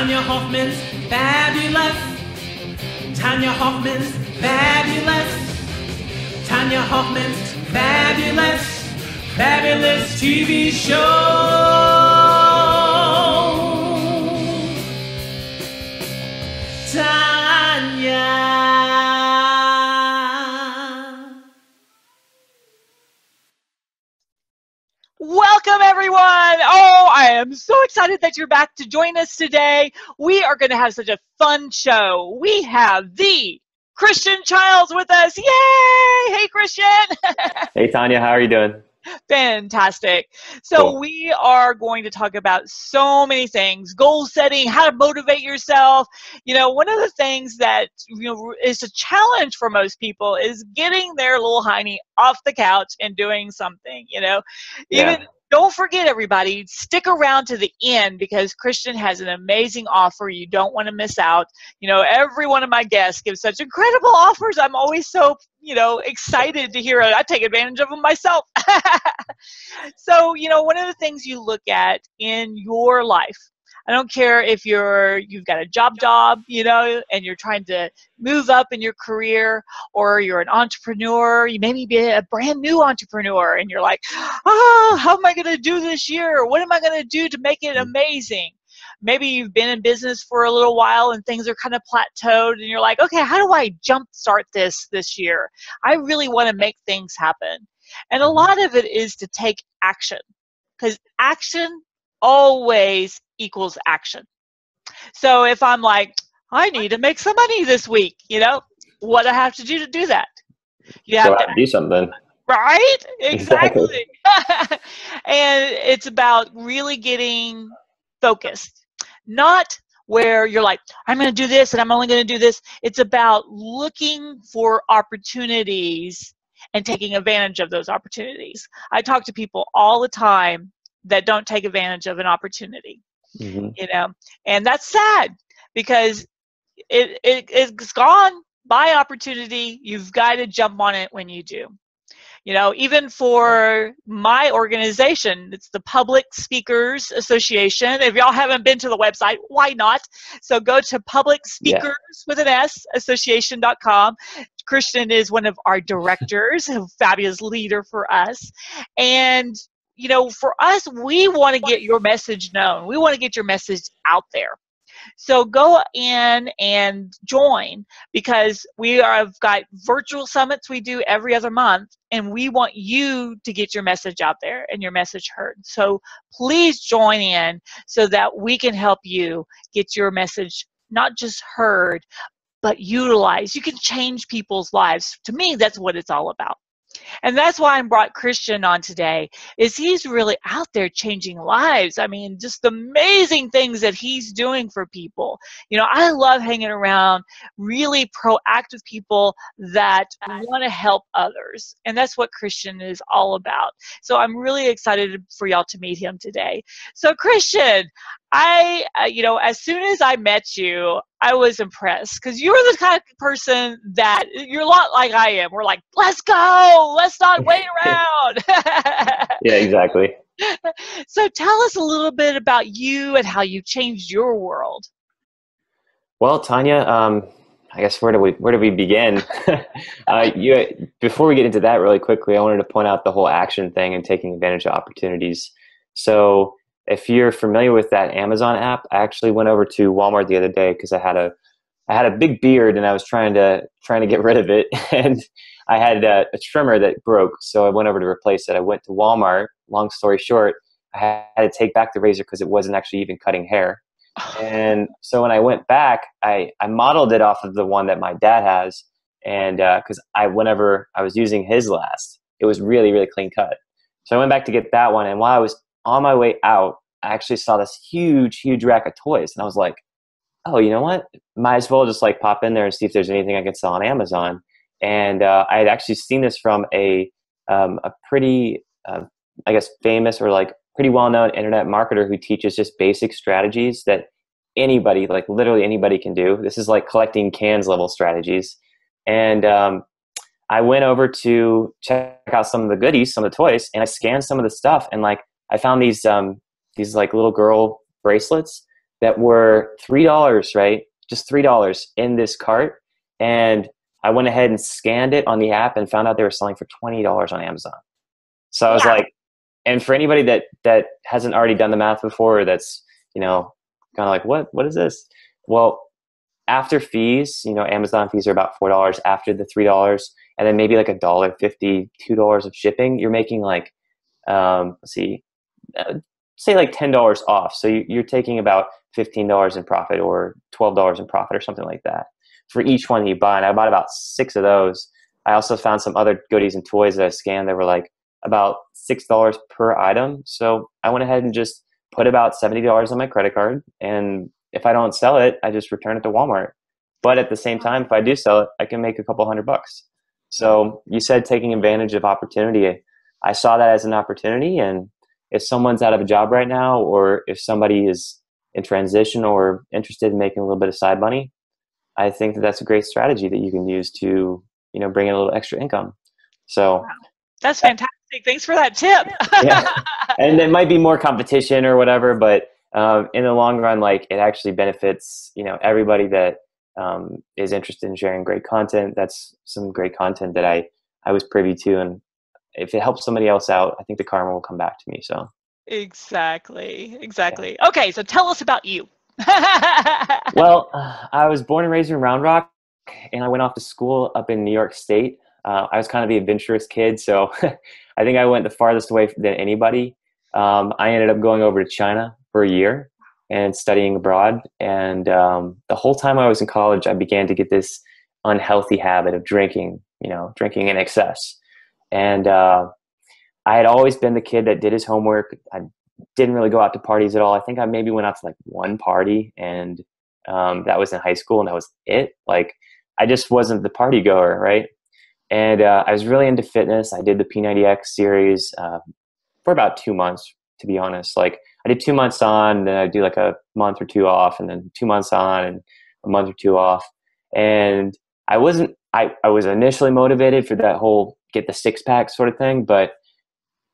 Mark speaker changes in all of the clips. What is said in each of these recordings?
Speaker 1: Tonya Hofmann's fabulous. Tonya Hofmann's fabulous. Tonya Hofmann's fabulous, fabulous TV show. Tonya.
Speaker 2: Welcome, everyone. Oh, I am so excited that you're back to join us today. We are going to have such a fun show. We have the Christian Childs with us. Yay! Hey, Christian.
Speaker 3: Hey, Tonya. How are you doing?
Speaker 2: Fantastic. So
Speaker 3: Cool.
Speaker 2: we are going to talk about so many things: goal setting, how to motivate yourself. You know, one of the things that is a challenge for most people is getting their little hiney off the couch and doing something.
Speaker 3: Yeah.
Speaker 2: Don't forget, everybody, stick around to the end because Christian has an amazing offer you don't want to miss out. Every one of my guests gives such incredible offers. I'm always so, excited to hear it. I take advantage of them myself. So, one of the things you look at in your life, I don't care if you've got a job, and you're trying to move up in your career, or you're an entrepreneur. You maybe be a brand new entrepreneur and you're like, oh, how am I going to do this year? What am I going to do to make it amazing? Maybe you've been in business for a little while and things are kind of plateaued and you're like, okay, how do I jumpstart this year? I really want to make things happen. And a lot of it is to take action, because action always equals action. So if I'm like, I need to make some money this week, what do I have to do that? You have
Speaker 3: Go
Speaker 2: to
Speaker 3: out and do something.
Speaker 2: Right?
Speaker 3: Exactly.
Speaker 2: And it's about really getting focused, not where you're like, I'm going to do this and I'm only going to do this. It's about looking for opportunities and taking advantage of those opportunities. I talk to people all the time that don't take advantage of an opportunity, and that's sad because it's gone by opportunity. You've got to jump on it when you do. Even for my organization, it's the Public Speakers Association. If y'all haven't been to the website, why not? So go to Public Speakers with an S, association.com. Christian is one of our directors, a fabulous leader for us. And, for us, we want to get your message known. We want to get your message out there. So go in and join, because we have got virtual summits we do every other month, and we want you to get your message out there and your message heard. So please join in so that we can help you get your message not just heard, but utilized. You can change people's lives. To me, that's what it's all about. And that's why I brought Christian on today, is he's really out there changing lives. I mean, just the amazing things that he's doing for people. I love hanging around really proactive people that want to help others. And that's what Christian is all about. So I'm really excited for y'all to meet him today. So Christian, as soon as I met you, I was impressed, because you're the kind of person that you're a lot like I am. We're like, let's go, let's not wait around.
Speaker 3: Yeah, exactly.
Speaker 2: So tell us a little bit about you and how you changed your world.
Speaker 3: Well, Tonya, I guess where do we begin? Before we get into that really quickly, I wanted to point out the whole action thing and taking advantage of opportunities. So if you're familiar with that Amazon app, I actually went over to Walmart the other day because I had a big beard and I was trying to get rid of it, and I had a trimmer that broke, so I went over to replace it. I went to Walmart. Long story short, I had to take back the razor because it wasn't actually even cutting hair. And so when I went back, I modeled it off of the one that my dad has, and because whenever I was using his last, it was really, really clean cut. So I went back to get that one, and while I was on my way out, I actually saw this huge, huge rack of toys, and I was like, oh, you know what? Might as well just like pop in there and see if there's anything I can sell on Amazon. And I had actually seen this from a pretty, I guess, famous or like pretty well-known internet marketer who teaches just basic strategies that anybody, like literally anybody, can do. This is like collecting cans level strategies. And I went over to check out some of the goodies, some of the toys, and I scanned some of the stuff, and like I found these like little girl bracelets that were $3, right? Just $3 in this cart. And I went ahead and scanned it on the app and found out they were selling for $20 on Amazon. So I was
Speaker 2: Wow.
Speaker 3: like, and for anybody that hasn't already done the math before, that's, kind of like, what is this? Well, after fees, Amazon fees are about $4 after the $3, and then maybe like $1.50, $2 of shipping. You're making like, let's see, say like $10 off. So you're taking about $15 in profit or $12 in profit or something like that for each one that you buy. And I bought about 6 of those. I also found some other goodies and toys that I scanned that were like about $6 per item. So I went ahead and just put about $70 on my credit card. And if I don't sell it, I just return it to Walmart. But at the same time, if I do sell it, I can make a couple $100. So you said taking advantage of opportunity. I saw that as an opportunity. And if someone's out of a job right now, or if somebody is in transition or interested in making a little bit of side money, I think that that's a great strategy that you can use to, bring in a little extra income. So
Speaker 2: that's fantastic. Thanks for that tip.
Speaker 3: yeah, and it might be more competition or whatever, but in the long run, like, it actually benefits, everybody that is interested in sharing great content. That's some great content that I was privy to, and if it helps somebody else out, I think the karma will come back to me. So
Speaker 2: Exactly.
Speaker 3: yeah.
Speaker 2: Okay, so tell us about you.
Speaker 3: Well, I was born and raised in Round Rock, and I went off to school up in New York State. I was kind of the adventurous kid, so I think I went the farthest away than anybody. I ended up going over to China for a year and studying abroad. And the whole time I was in college, I began to get this unhealthy habit of drinking, drinking in excess. And I had always been the kid that did his homework. I didn't really go out to parties at all. I think I maybe went out to like one party, and that was in high school, and that was it. Like, I just wasn't the party goer, right? And I was really into fitness. I did the P90X series for about 2 months, to be honest. Like, I did 2 months on, then I'd do like a month or two off, and then 2 months on and a month or two off. And I was initially motivated for that whole get the six pack sort of thing, but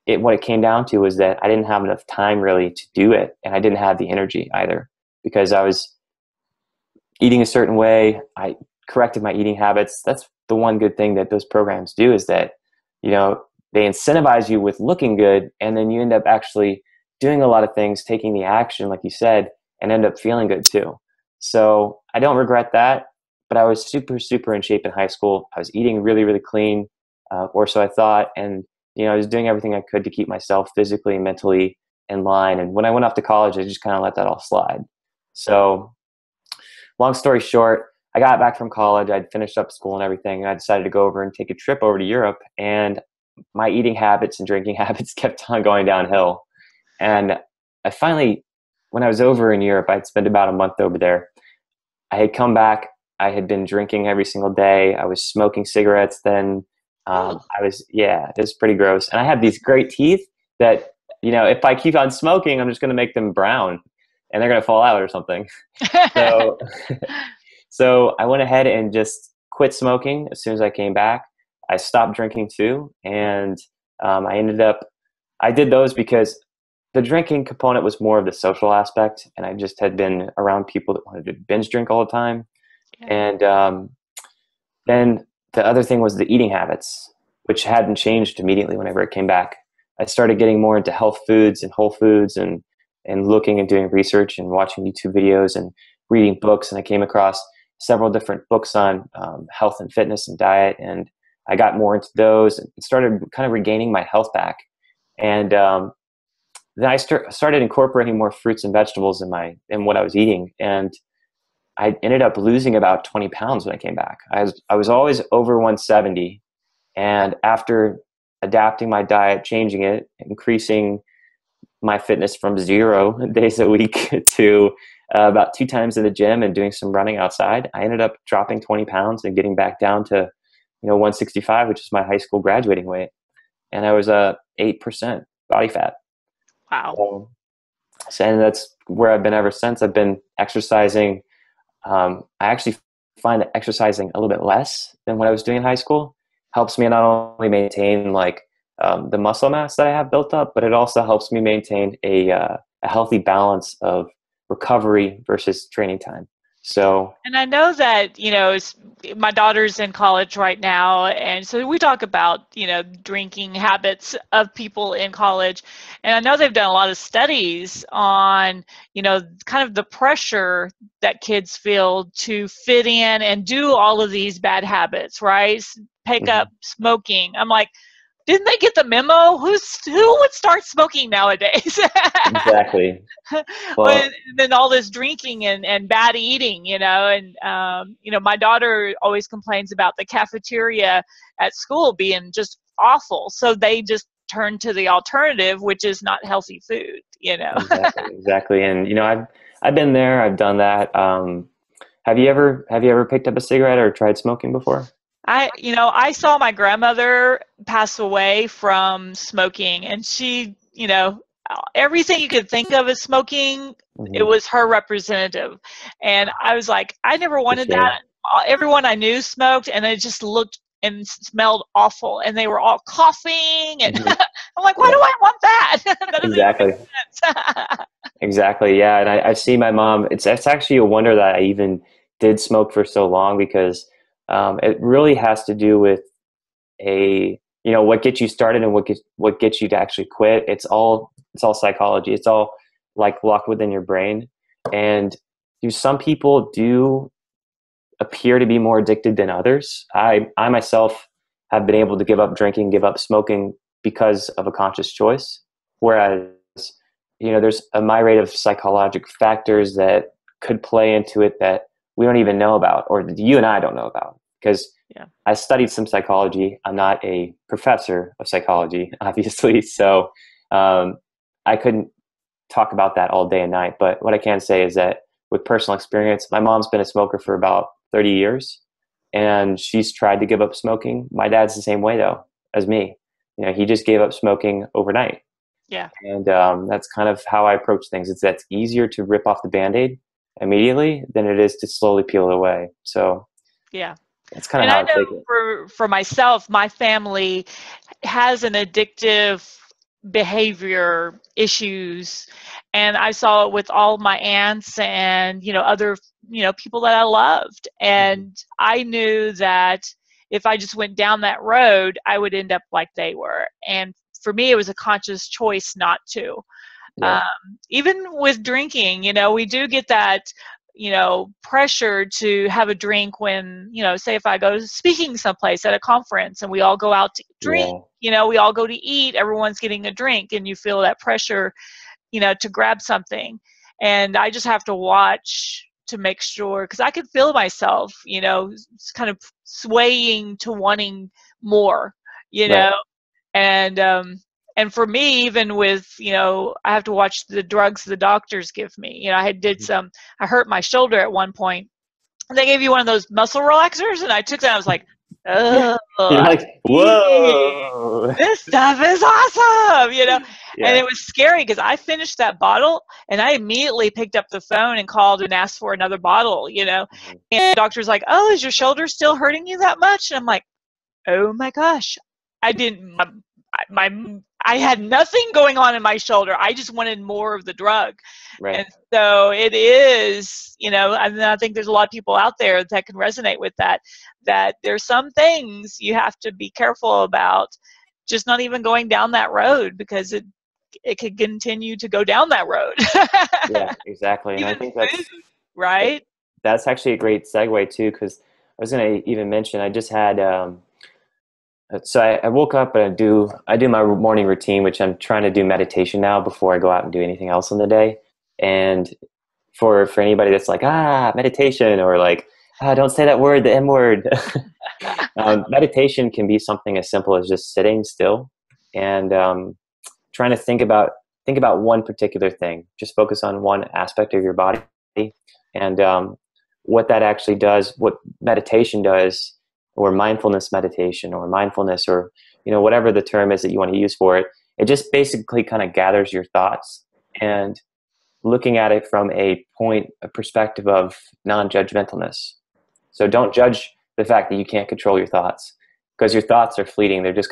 Speaker 3: what it came down to was that I didn't have enough time really to do it. And I didn't have the energy either, because I was eating a certain way. I corrected my eating habits. That's the one good thing that those programs do, is that, they incentivize you with looking good, and then you end up actually doing a lot of things, taking the action, like you said, and end up feeling good too. So I don't regret that, but I was super, super in shape in high school. I was eating really, really clean, or so I thought. And, I was doing everything I could to keep myself physically and mentally in line. And when I went off to college, I just kind of let that all slide. So long story short, I got back from college. I'd finished up school and everything, and I decided to go over and take a trip over to Europe. And my eating habits and drinking habits kept on going downhill. And I finally, when I was over in Europe, I'd spent about a month over there. I had come back. I had been drinking every single day. I was smoking cigarettes then. It was pretty gross. And I had these great teeth that, if I keep on smoking, I'm just going to make them brown and they're going to fall out or something. So, so I went ahead and just quit smoking as soon as I came back. I stopped drinking too. And I did those because the drinking component was more of the social aspect. And I just had been around people that wanted to binge drink all the time.
Speaker 2: Yeah.
Speaker 3: And then the other thing was the eating habits, which hadn't changed immediately whenever it came back. I started getting more into health foods and whole foods, and looking and doing research and watching YouTube videos and reading books. And I came across several different books on health and fitness and diet. And I got more into those and started kind of regaining my health back. And then I started incorporating more fruits and vegetables in what I was eating. And I ended up losing about 20 pounds when I came back. I was always over 170. And after adapting my diet, changing it, increasing my fitness from 0 days a week to about 2 times in the gym and doing some running outside, I ended up dropping 20 pounds and getting back down to 165, which is my high school graduating weight. And I was 8% body fat.
Speaker 2: Wow.
Speaker 3: And that's where I've been ever since. I've been exercising. I actually find that exercising a little bit less than what I was doing in high school helps me not only maintain the muscle mass that I have built up, but it also helps me maintain a healthy balance of recovery versus training time. So,
Speaker 2: and I know that, my daughter's in college right now. And so we talk about, drinking habits of people in college. And I know they've done a lot of studies on, kind of the pressure that kids feel to fit in and do all of these bad habits, right? Pick up smoking. I'm like, didn't they get the memo? Who would start smoking nowadays?
Speaker 3: exactly. Well,
Speaker 2: And then all this drinking and bad eating, and my daughter always complains about the cafeteria at school being just awful. So they just turn to the alternative, which is not healthy food,
Speaker 3: Exactly. And I've been there. I've done that. Have you ever picked up a cigarette or tried smoking before?
Speaker 2: I saw my grandmother pass away from smoking, and she, everything you could think of as smoking, it was her representative. And I was like, I never wanted that. Everyone I knew smoked, and it just looked and smelled awful, and they were all coughing, and I'm like, why do I want that? That doesn't
Speaker 3: Exactly.
Speaker 2: even make sense.
Speaker 3: Exactly. Yeah. And I see my mom. It's actually a wonder that I even did smoke for so long, because it really has to do with what gets you started and what gets you to actually quit. It's all psychology. It's all like locked within your brain. And some people do appear to be more addicted than others. I myself have been able to give up drinking, give up smoking because of a conscious choice. Whereas, there's a myriad of psychological factors that could play into it that we don't even know about, or that you and I don't know about. Because I studied some psychology. I'm not a professor of psychology, obviously. So I couldn't talk about that all day and night. But what I can say is that with personal experience, my mom's been a smoker for about 30 years, and she's tried to give up smoking. My dad's the same way, though, as me. He just gave up smoking overnight.
Speaker 2: Yeah.
Speaker 3: And that's kind of how I approach things. That's easier to rip off the Band-Aid immediately than it is to slowly peel it away. So
Speaker 2: yeah.
Speaker 3: that's kind of
Speaker 2: And
Speaker 3: how
Speaker 2: I
Speaker 3: I take
Speaker 2: know
Speaker 3: it.
Speaker 2: for myself, my family has an addictive behavior issues, and I saw it with all my aunts and other people that I loved, and I knew that if I just went down that road, I would end up like they were. And for me, it was a conscious choice not to.
Speaker 3: Yeah.
Speaker 2: Even with drinking, we do get that pressure to have a drink when, say if I go speaking someplace at a conference and we all go out to drink, we all go to eat, everyone's getting a drink, and you feel that pressure, to grab something. And I just have to watch to make sure, because I could feel myself, kind of swaying to wanting more,
Speaker 3: Right.
Speaker 2: And for me, even with, I have to watch the drugs the doctors give me. I hurt my shoulder at one point, and they gave you one of those muscle relaxers, and I took that, and I was like, oh,
Speaker 3: You're like, whoa.
Speaker 2: this stuff is awesome, And
Speaker 3: Yeah.
Speaker 2: it was scary because I finished that bottle, and I immediately picked up the phone and called and asked for another bottle, And the doctor's like, oh, is your shoulder still hurting you that much? And I'm like, oh my gosh, I didn't, I had nothing going on in my shoulder. I just wanted more of the drug.
Speaker 3: Right.
Speaker 2: And so it is, and I think there's a lot of people out there that can resonate with that there's some things you have to be careful about, just not even going down that road, because it could continue to go down that road.
Speaker 3: Yeah, exactly. And I
Speaker 2: Even
Speaker 3: think
Speaker 2: food, right?
Speaker 3: that's actually a great segue too, because I was going to even mention, I just had, so I woke up and I do my morning routine, which I'm trying to do meditation now before I go out and do anything else in the day. And for anybody that's like, meditation, or like, don't say that word, the M word. Meditation can be something as simple as just sitting still and trying to think about one particular thing. Just focus on one aspect of your body, and what that actually does, what meditation does, or mindfulness meditation, or mindfulness, or whatever the term is that you want to use for it. It just basically kind of gathers your thoughts and looking at it from a perspective of non-judgmentalness. So don't judge the fact that you can't control your thoughts, because your thoughts are fleeting. They're just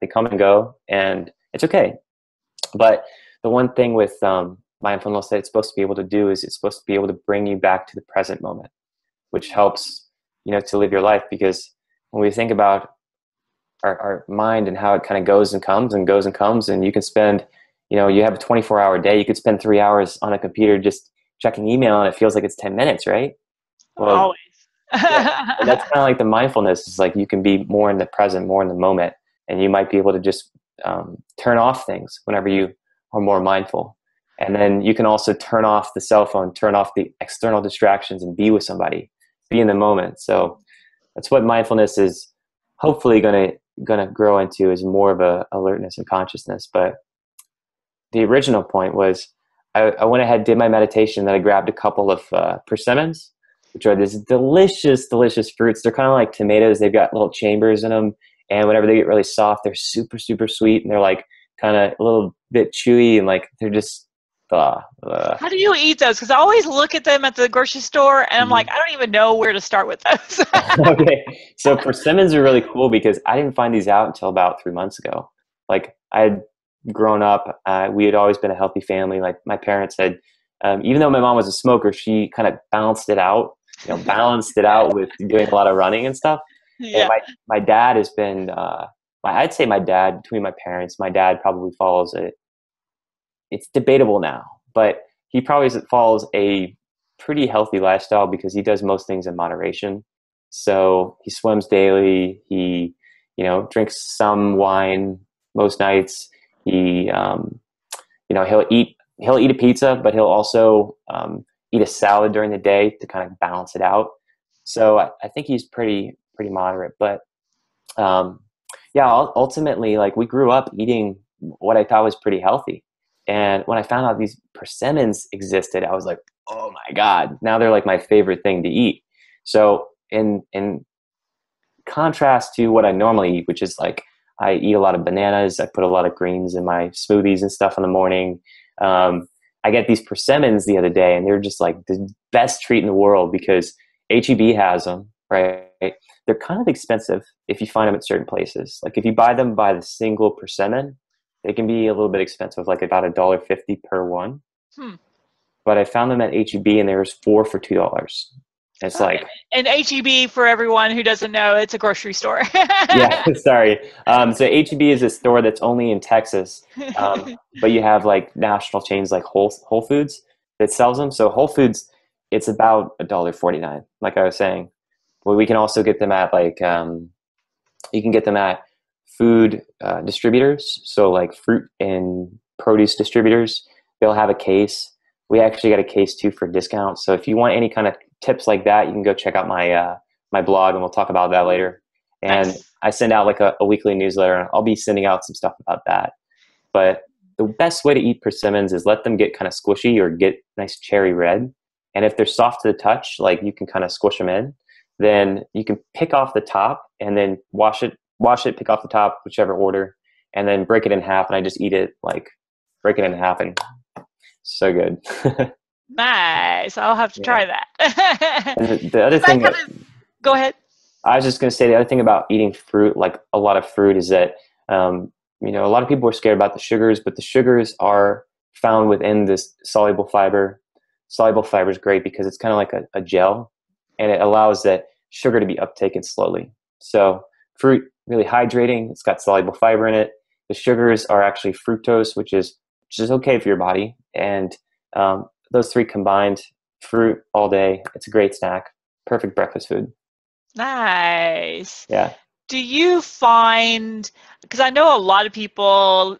Speaker 3: they come and go, and it's okay. But the one thing with mindfulness that it's supposed to be able to do is it's supposed to be able to bring you back to the present moment, which helps, to live your life. Because when we think about our mind and how it kind of goes and comes and goes and comes, and you can spend, you have a 24-hour day, you could spend 3 hours on a computer just checking email and it feels like it's 10 minutes, right? Well,
Speaker 2: Always.
Speaker 3: yeah. And that's kind of like the mindfulness. Is like you can be more in the present, more in the moment, and you might be able to just turn off things whenever you are more mindful. And then you can also turn off the cell phone, turn off the external distractions, and be with somebody, be in the moment. So that's what mindfulness is hopefully gonna grow into, is more of a alertness and consciousness. But the original point was I went ahead, did my meditation, then I grabbed a couple of persimmons, which are these delicious, delicious fruits. They're kind of like tomatoes. They've got little chambers in them. And whenever they get really soft, they're super, super sweet. And they're like kind of a little bit chewy, and like they're just,
Speaker 2: How do you eat those? Because I always look at them at the grocery store and I'm like, I don't even know where to start with those.
Speaker 3: Okay. So persimmons are really cool because I didn't find these out until about 3 months ago. Like I had grown up, we had always been a healthy family. Like my parents had, even though my mom was a smoker, she kind of balanced it out, with doing a lot of running and stuff.
Speaker 2: Yeah.
Speaker 3: And my dad has been, I'd say my dad, between my parents, my dad probably follows it. It's debatable now, but he probably follows a pretty healthy lifestyle because he does most things in moderation. So he swims daily. He, drinks some wine most nights. He, he'll eat a pizza, but he'll also eat a salad during the day to kind of balance it out. So I think he's pretty moderate. But ultimately, like we grew up eating what I thought was pretty healthy. And when I found out these persimmons existed, I was like, oh my God, now they're like my favorite thing to eat. So in contrast to what I normally eat, which is like, I eat a lot of bananas, I put a lot of greens in my smoothies and stuff in the morning. I get these persimmons the other day, and they're just like the best treat in the world because HEB has them, right? They're kind of expensive if you find them at certain places. Like if you buy them by the single persimmon, they can be a little bit expensive, like about $1.50 per one. But I found them at HEB, and there was 4 for $2. It's like,
Speaker 2: and HEB, for everyone who doesn't know, it's a grocery store.
Speaker 3: yeah, sorry. So HEB is a store that's only in Texas, but you have like national chains like Whole Foods that sells them. So Whole Foods, it's about $1.49, like I was saying. But we can also get them at like, you can get them at food distributors. So like fruit and produce distributors, they'll have a case. We actually got a case too for discount. So if you want any kind of tips like that, you can go check out my my blog, and we'll talk about that later. And
Speaker 2: Nice.
Speaker 3: I send out like a weekly newsletter, and I'll be sending out some stuff about that. But the best way to eat persimmons is let them get kind of squishy or get nice cherry red. And if they're soft to the touch, like you can kind of squish them in, then you can pick off the top and then wash it, pick off the top, whichever order, and then break it in half. And I just eat it, like break it in half, and so good.
Speaker 2: Nice. I'll have to try that.
Speaker 3: And the other thing
Speaker 2: Go ahead.
Speaker 3: I was just going to say, the other thing about eating fruit, like a lot of fruit, is that, a lot of people are scared about the sugars, but the sugars are found within this soluble fiber. Soluble fiber is great because it's kind of like a gel, and it allows that sugar to be uptaken slowly. So fruit, really hydrating. It's got soluble fiber in it. The sugars are actually fructose, which is okay for your body. And those three combined, fruit all day, it's a great snack. Perfect breakfast food.
Speaker 2: Nice.
Speaker 3: Yeah.
Speaker 2: Do you find, because I know a lot of people,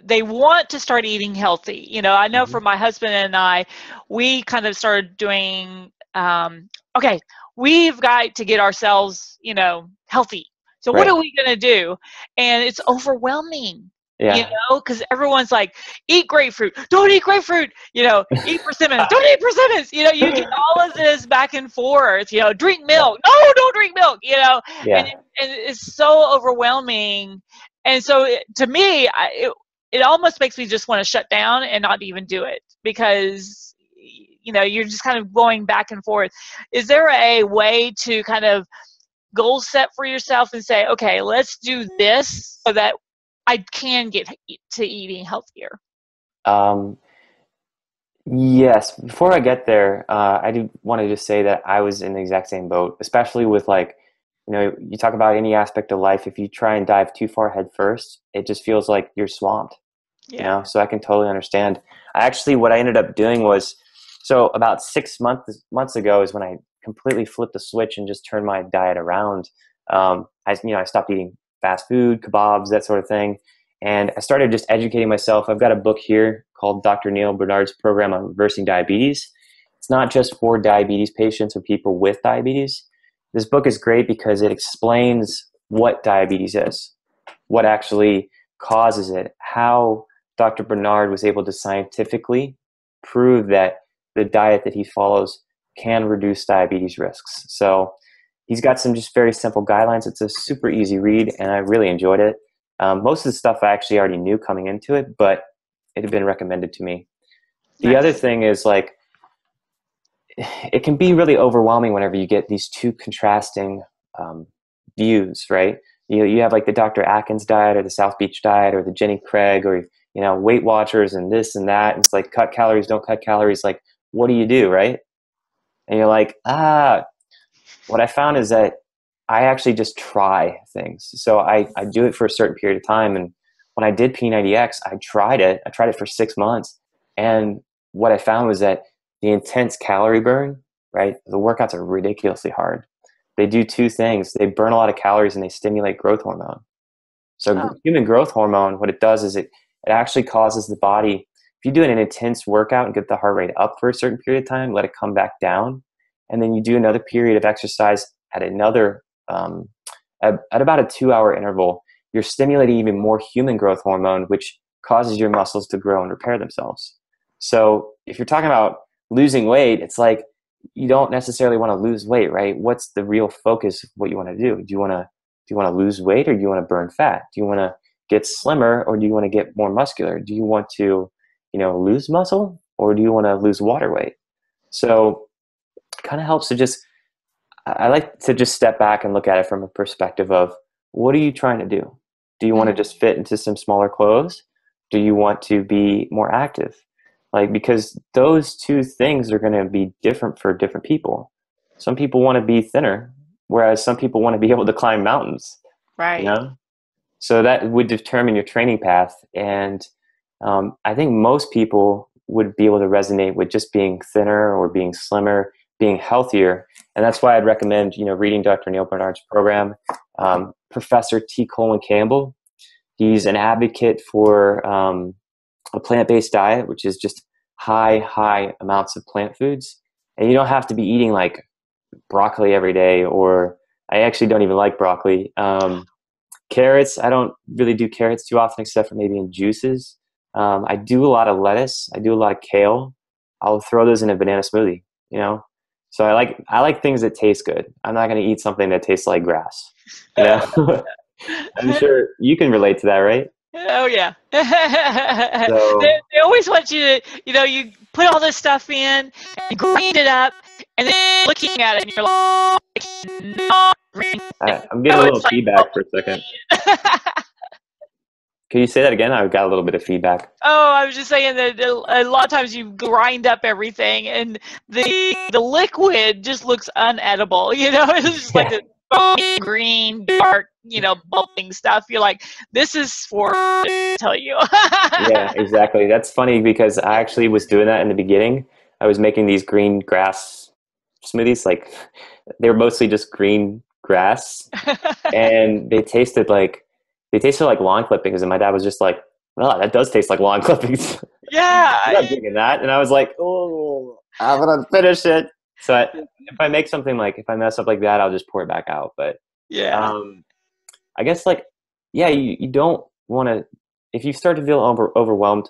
Speaker 2: they want to start eating healthy. I know for my husband and I, we kind of started doing, okay, we've got to get ourselves, healthy. So what are we going to do? And it's overwhelming.
Speaker 3: Yeah.
Speaker 2: Because everyone's like, eat grapefruit, don't eat grapefruit, eat persimmons, don't eat persimmons, you get all of this back and forth, drink milk, no, don't drink milk,
Speaker 3: Yeah.
Speaker 2: and it's so overwhelming. And so to me, it almost makes me just want to shut down and not even do it, because, you're just kind of going back and forth. Is there a way to kind of goal set for yourself and say, okay, let's do this so that I can get to eating healthier?
Speaker 3: Yes. Before I get there, I do want to just say that I was in the exact same boat, especially with like, you talk about any aspect of life. If you try and dive too far head first, it just feels like you're swamped,
Speaker 2: Yeah.
Speaker 3: So I can totally understand. What I ended up doing was, so about 6 months ago is when I completely flipped the switch and just turned my diet around. I stopped eating fast food, kebabs, that sort of thing. And I started just educating myself. I've got a book here called Dr. Neil Bernard's Program on Reversing Diabetes. It's not just for diabetes patients or people with diabetes. This book is great because it explains what diabetes is, what actually causes it, how Dr. Bernard was able to scientifically prove that the diet that he follows can reduce diabetes risks. So he's got some just very simple guidelines. It's a super easy read, and I really enjoyed it. Most of the stuff I actually already knew coming into it, but it had been recommended to me. The other
Speaker 2: Nice.
Speaker 3: thing is like, it can be really overwhelming whenever you get these two contrasting views, right? You have like the Dr. Atkins diet or the South Beach diet or the Jenny Craig or, Weight Watchers and this and that. And it's like, cut calories, don't cut calories. Like, what do you do, right? And you're like, what I found is that I actually just try things. So I do it for a certain period of time. And when I did P90X, I tried it. I tried it for 6 months. And what I found was that the intense calorie burn, right? The workouts are ridiculously hard. They do two things. They burn a lot of calories and they stimulate growth hormone. So
Speaker 2: Oh,
Speaker 3: human growth hormone, what it does is it actually causes the body, if you do an intense workout and get the heart rate up for a certain period of time, let it come back down, and then you do another period of exercise at another, at about a 2-hour interval, you're stimulating even more human growth hormone, which causes your muscles to grow and repair themselves. So if you're talking about losing weight, it's like you don't necessarily want to lose weight, right? What's the real focus of what you want to do? Do you want to lose weight, or do you want to burn fat? Do you want to get slimmer, or do you want to get more muscular? Do you want to, lose muscle, or do you want to lose water weight? So it kind of helps to just, I like to just step back and look at it from a perspective of, what are you trying to do? Do you want to
Speaker 2: mhm.
Speaker 3: just fit into some smaller clothes? Do you want to be more active? Like, because those two things are going to be different for different people. Some people want to be thinner, whereas some people want to be able to climb mountains, you
Speaker 2: Right.
Speaker 3: know? So that would determine your training path. And I think most people would be able to resonate with just being thinner or being slimmer, being healthier. And that's why I'd recommend, reading Dr. Neil Bernard's program. Professor T. Colin Campbell, he's an advocate for a plant-based diet, which is just high amounts of plant foods. And you don't have to be eating like broccoli every day, or I actually don't even like broccoli. Carrots, I don't really do carrots too often, except for maybe in juices. I do a lot of lettuce. I do a lot of kale. I'll throw those in a banana smoothie, you know? So I like things that taste good. I'm not going to eat something that tastes like grass, you know? I'm sure you can relate to that, right?
Speaker 2: Oh yeah.
Speaker 3: So
Speaker 2: They always want you to, you put all this stuff in, and grind it up, and then looking at it, and you're like, not green.
Speaker 3: I'm getting a
Speaker 2: It's
Speaker 3: little
Speaker 2: like,
Speaker 3: feedback for a second. Can you say that again? I've got a little bit of feedback.
Speaker 2: oh, I was just saying that a lot of times you grind up everything, and the liquid just looks unedible. It's just like
Speaker 3: Yeah.
Speaker 2: this foamy green, dark, bubbling stuff. You're like, this is for to tell you.
Speaker 3: Yeah, exactly. That's funny because I actually was doing that in the beginning. I was making these green grass smoothies, like they were mostly just green grass, and they tasted like lawn clippings. And my dad was just like, "Well, that does taste like lawn clippings." I'm
Speaker 2: Yeah,
Speaker 3: not drinking that. And I was like, "Oh, I'm gonna finish it." So if I make something, like if I mess up like that, I'll just pour it back out. But
Speaker 2: yeah.
Speaker 3: um, I guess like, yeah, you don't want to, if you start to feel overwhelmed,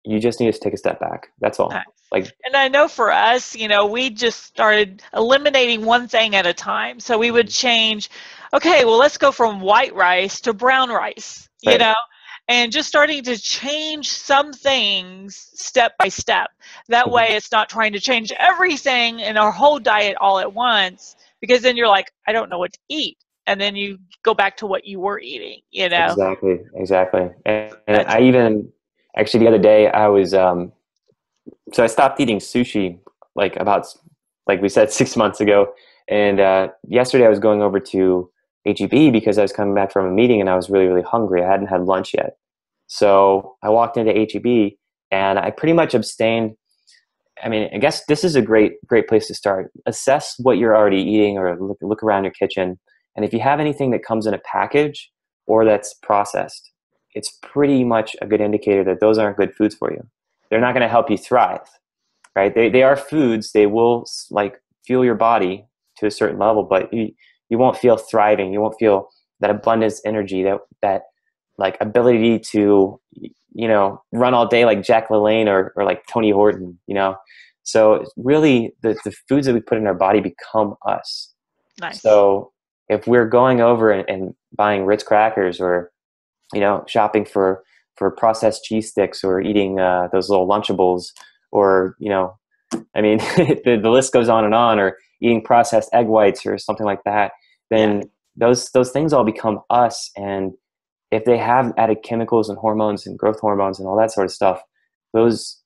Speaker 3: you just need to take a step back. That's
Speaker 2: Nice.
Speaker 3: all. Like,
Speaker 2: And I know for us, we just started eliminating one thing at a time. So we would change, okay, well, let's go from white rice to brown rice,
Speaker 3: right.
Speaker 2: and just starting to change some things step by step. That way
Speaker 3: Mhm.
Speaker 2: it's not trying to change everything in our whole diet all at once, because then you're like, I don't know what to eat. And then you go back to what you were eating.
Speaker 3: Exactly. Exactly. And
Speaker 2: That's
Speaker 3: I even, actually the other day I was, So I stopped eating sushi like about, like we said, 6 months ago. And yesterday I was going over to HEB because I was coming back from a meeting and I was really, really hungry. I hadn't had lunch yet. So I walked into HEB and I pretty much abstained. I mean, I guess this is a great place to start. Assess what you're already eating, or look around your kitchen. And if you have anything that comes in a package or that's processed, it's pretty much a good indicator that those aren't good foods for you. They're not going to help you thrive, right? They are foods. They will like fuel your body to a certain level, but you won't feel thriving. You won't feel that abundance energy, that like ability to, run all day like Jack LaLanne or like Tony Horton, So really the foods that we put in our body become us.
Speaker 2: Nice.
Speaker 3: So if we're going over and buying Ritz crackers, or, shopping for processed cheese sticks, or eating those little Lunchables, or, I mean, the list goes on, or eating processed egg whites or something like that, then those things all become us. And if they have added chemicals and hormones and growth hormones and all that sort of stuff, those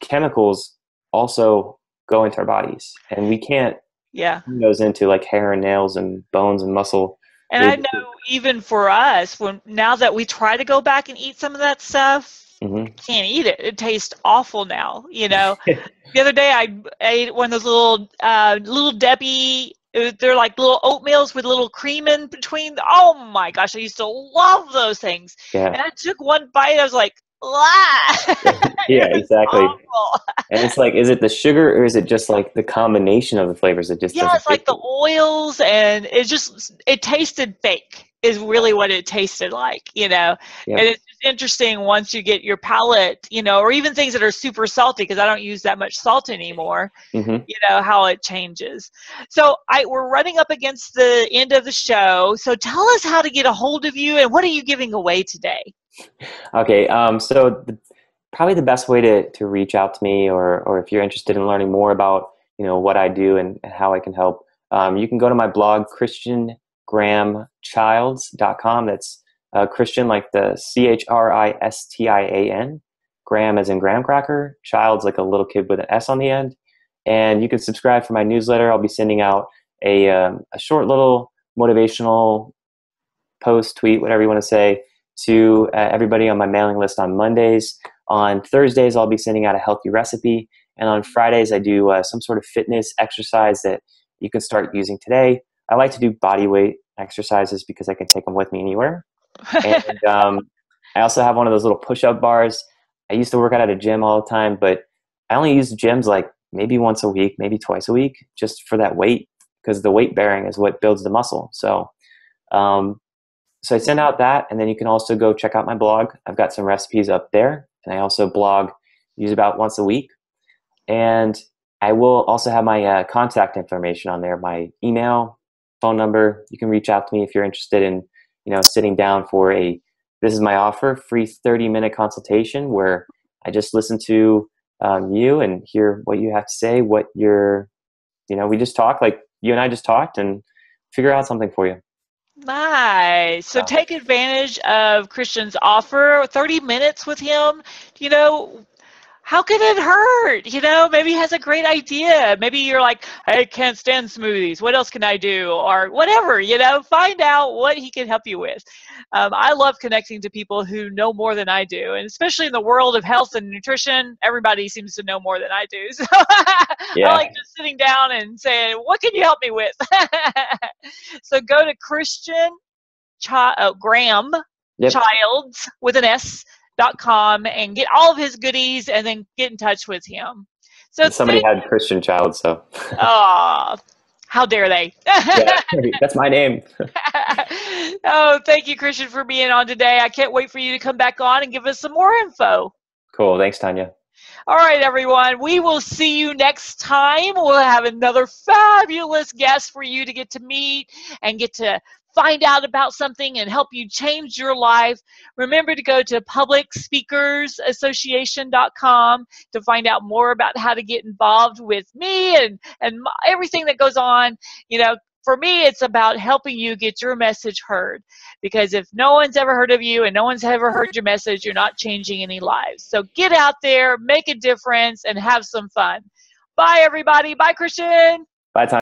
Speaker 3: chemicals also go into our bodies, and we can't turn those into like hair and nails and bones and muscle.
Speaker 2: And I know even for us, now that we try to go back and eat some of that stuff, I can't eat it. It tastes awful now. The other day I ate one of those little Debbie. They're like little oatmeals with little cream in between. Oh my gosh, I used to love those things.
Speaker 3: Yeah.
Speaker 2: And I took one bite. I was like,
Speaker 3: yeah, exactly.
Speaker 2: awful.
Speaker 3: And it's like, is it the sugar, or is it just like the combination of the flavors? It just doesn't.
Speaker 2: It's like the oils, and it tasted fake. Is really what it tasted like, And it's just interesting once you get your palate, or even things that are super salty, because I don't use that much salt anymore, how it changes. So we're running up against the end of the show. So tell us how to get a hold of you, and what are you giving away today?
Speaker 3: Okay. So probably the best way to reach out to me, or if you're interested in learning more about, what I do and how I can help, you can go to my blog, ChristianGrahamChilds.com. That's Christian, like the Christian, Graham as in graham cracker, Child's like a little kid with an S on the end. And you can subscribe for my newsletter. I'll be sending out a short little motivational post, tweet, whatever you want to say, to everybody on my mailing list on Mondays. On Thursdays, I'll be sending out a healthy recipe. And on Fridays, I do some sort of fitness exercise that you can start using today. I like to do body weight exercises because I can take them with me anywhere. And I also have one of those little push-up bars. I used to work out at a gym all the time, but I only use gyms like maybe once a week, maybe twice a week, just for that weight, because the weight bearing is what builds the muscle. So I send out that, and then you can also go check out my blog. I've got some recipes up there, and I also blog, use about once a week. And I will also have my contact information on there, my email, phone number. You can reach out to me if you're interested in, sitting down for this is my offer, free 30-minute consultation where I just listen to you and hear what you have to say, what you're, we just talk like you and I just talked, and figure out something for you.
Speaker 2: Nice. So take advantage of Christian's offer, 30 minutes with him. How could it hurt? Maybe he has a great idea. Maybe you're like, I can't stand smoothies. What else can I do? Or whatever, find out what he can help you with. I love connecting to people who know more than I do. And especially in the world of health and nutrition, everybody seems to know more than I do. So I like just sitting down and saying, what can you help me with? So go to Graham Childs with an S.com and get all of his goodies, and then get in touch with him. So
Speaker 3: somebody had Christian Child, so.
Speaker 2: Oh, how dare they?
Speaker 3: That's my name.
Speaker 2: Oh, thank you, Christian, for being on today. I can't wait for you to come back on and give us some more info.
Speaker 3: Cool. Thanks, Tonya.
Speaker 2: All right, everyone. We will see you next time. We'll have another fabulous guest for you to get to meet and get to find out about something and help you change your life. Remember to go to publicspeakersassociation.com to find out more about how to get involved with me and everything that goes on. for me, it's about helping you get your message heard. Because if no one's ever heard of you and no one's ever heard your message, you're not changing any lives. So get out there, make a difference, and have some fun. Bye, everybody. Bye, Christian.
Speaker 3: Bye, Tanya.